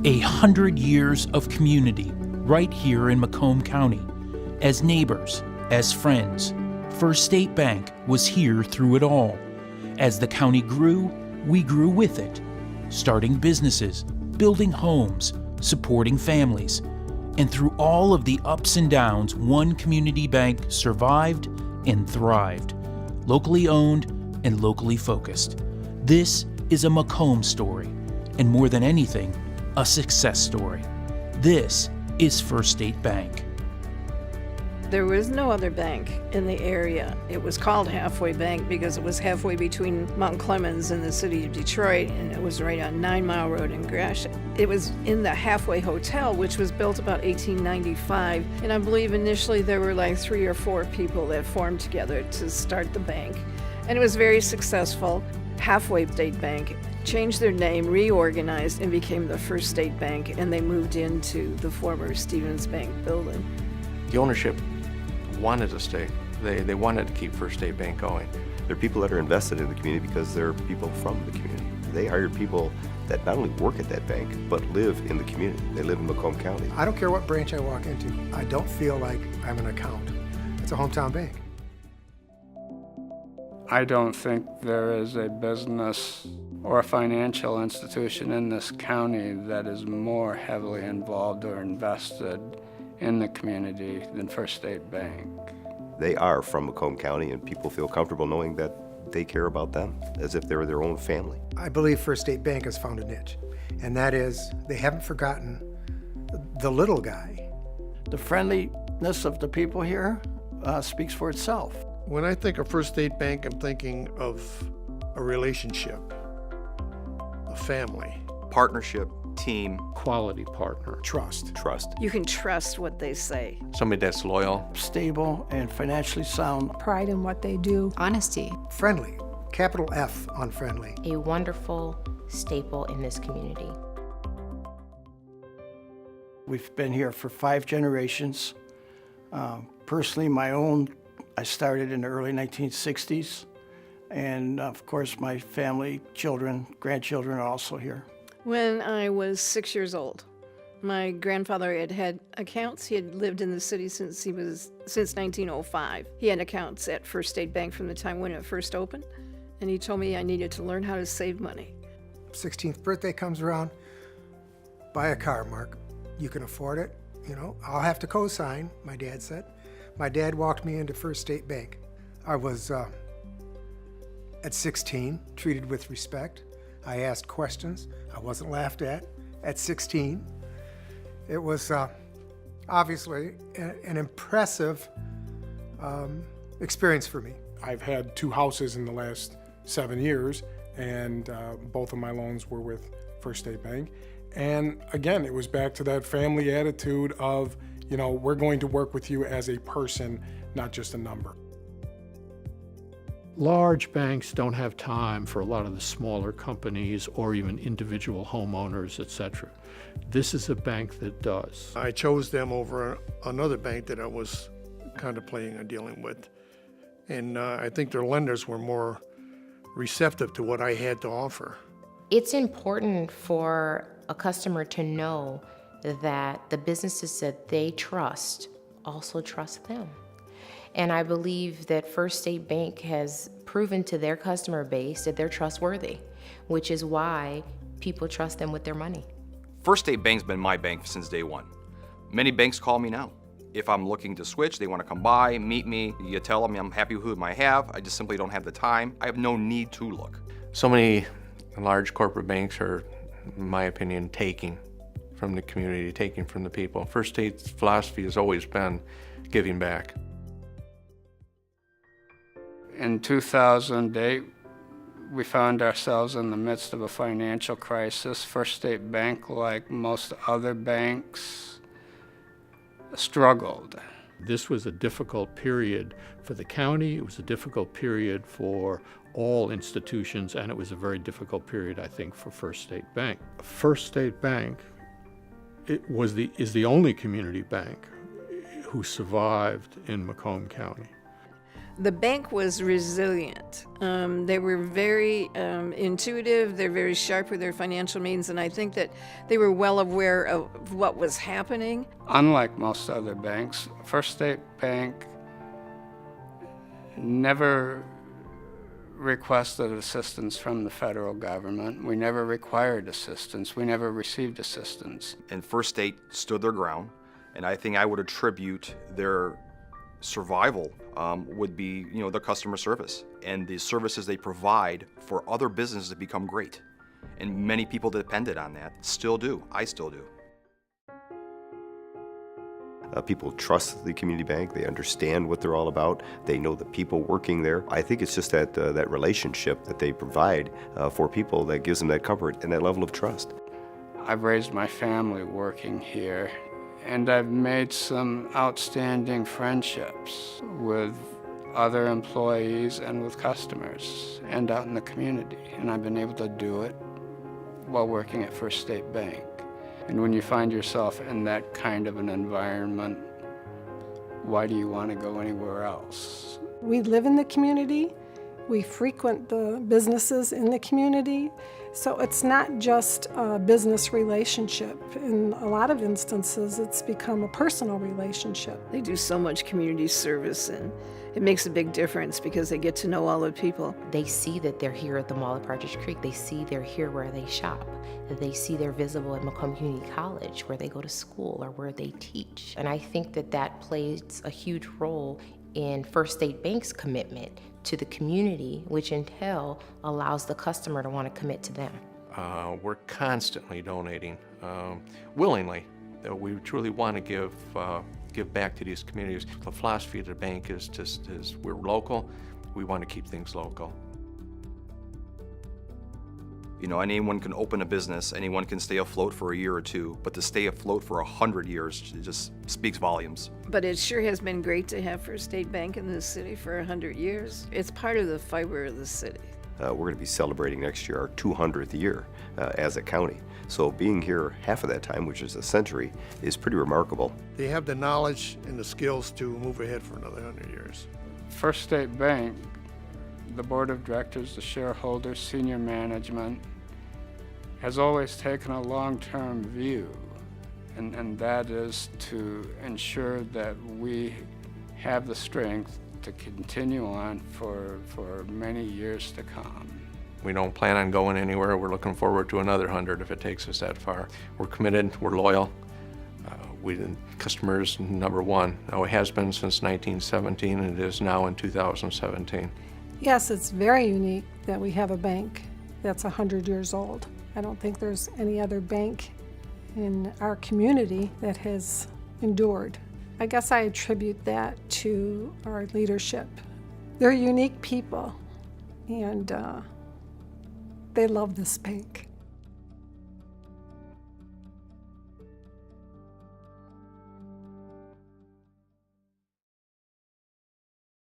100 years of community right here in Macomb County. As neighbors, as friends, First State Bank was here through it all. As the county grew, we grew with it, starting businesses, building homes, supporting families. And through all of the ups and downs, one community bank survived and thrived, locally owned and locally focused. This is a Macomb story, and more than anything, a success story. This is First State Bank. There was no other bank in the area. It was called Halfway Bank because it was halfway between Mount Clemens and the city of Detroit, and it was right on 9 Mile Road in Gratiot. It was in the Halfway Hotel, which was built about 1895, and I believe initially there were like 3 or 4 people that formed together to start the bank, and it was very successful. Halfway State Bank changed their name, reorganized, and became the First State Bank, and they moved into the former Stevens Bank building. The ownership wanted to stay. They wanted to keep First State Bank going. They're people that are invested in the community because they're people from the community. They hired people that not only work at that bank, but live in the community. They live in Macomb County. I don't care what branch I walk into. I don't feel like I'm an account. It's a hometown bank. I don't think there is a business or a financial institution in this county that is more heavily involved or invested in the community than First State Bank. They are from Macomb County, and people feel comfortable knowing that they care about them as if they were their own family. I believe First State Bank has found a niche, and that is they haven't forgotten the little guy. The friendliness of the people here speaks for itself. When I think of First State Bank, I'm thinking of a relationship, a family. Partnership, team, quality partner. Trust. You can trust what they say. somebody that's loyal. Stable and financially sound. Pride in what they do. Honesty. Friendly. Capital F on friendly. A wonderful staple in this community. We've been here for 5 generations. Personally, my own, I started in the early 1960s. And of course, my family, children, grandchildren are also here. When I was 6 years old, my grandfather had had accounts. He had lived in the city since 1905. He had accounts at First State Bank from the time when it first opened, and he told me I needed to learn how to save money. 16th birthday comes around, buy a car, Mark. You can afford it, you know. I'll have to co-sign, my dad said. My dad walked me into First State Bank. I was, at 16, treated with respect. I asked questions. I wasn't laughed at 16. It was obviously an impressive experience for me. I've had 2 houses in the last 7 years, and both of my loans were with First State Bank. And again, it was back to that family attitude of, you know, we're going to work with you as a person, not just a number. Large banks don't have time for a lot of the smaller companies or even individual homeowners, etc. This is a bank that does. I chose them over another bank that I was contemplating on dealing with. And I think their lenders were more receptive to what I had to offer. It's important for a customer to know that the businesses that they trust also trust them. And I believe that First State Bank has proven to their customer base that they're trustworthy, which is why people trust them with their money. First State Bank's been my bank since day one. Many banks call me now. If I'm looking to switch, they want to come by, meet me. You tell them I'm happy with who I have. I just simply don't have the time. I have no need to look. So many large corporate banks are, in my opinion, taking from the community, taking from the people. First State's philosophy has always been giving back. In 2008, we found ourselves in the midst of a financial crisis. First State Bank, like most other banks, struggled. This was a difficult period for the county. It was a difficult period for all institutions, and it was a very difficult period, I think, for First State Bank. First State Bank is the only community bank who survived in Macomb County. The bank was resilient. They were very intuitive. They're very sharp with their financial means, and I think that they were well aware of what was happening. Unlike most other banks, First State Bank never requested assistance from the federal government. We never required assistance. We never received assistance. And First State stood their ground, and I think I would attribute their survival would be, the customer service and the services they provide for other businesses to become great. And many people depended on that, still do. I still do. People trust the community bank. They understand what they're all about. They know the people working there. I think it's just that relationship that they provide for people that gives them that comfort and that level of trust. I've raised my family working here, and I've made some outstanding friendships with other employees and with customers and out in the community. And I've been able to do it while working at First State Bank. And when you find yourself in that kind of an environment, why do you want to go anywhere else? We live in the community. We frequent the businesses in the community. So it's not just a business relationship. In a lot of instances, it's become a personal relationship. They do so much community service, and it makes a big difference because they get to know all the people. They see that they're here at the Mall of Partridge Creek. They see they're here where they shop. They see they're visible at Macomb Community College, where they go to school or where they teach. And I think that that plays a huge role in First State Bank's commitment to the community, which in turn allows the customer to want to commit to them. We're constantly donating, willingly. We truly want to give back to these communities. The philosophy of the bank is we're local. We want to keep things local. Anyone can open a business, anyone can stay afloat for a year or two, but to stay afloat for 100 years, it just speaks volumes. But it sure has been great to have First State Bank in this city for 100 years. It's part of the fiber of the city. We're going to be celebrating next year our 200th year as a county. So being here half of that time, which is a century, is pretty remarkable. They have the knowledge and the skills to move ahead for another 100 years. First State Bank, the board of directors, the shareholders, senior management, has always taken a long-term view, and that is to ensure that we have the strength to continue on for many years to come. We don't plan on going anywhere. We're looking forward to another 100 if it takes us that far. We're committed, we're loyal. Customers number one. It has been since 1917, and it is now in 2017. Yes, it's very unique that we have a bank that's 100 years old. I don't think there's any other bank in our community that has endured. I guess I attribute that to our leadership. They're unique people, and they love this bank.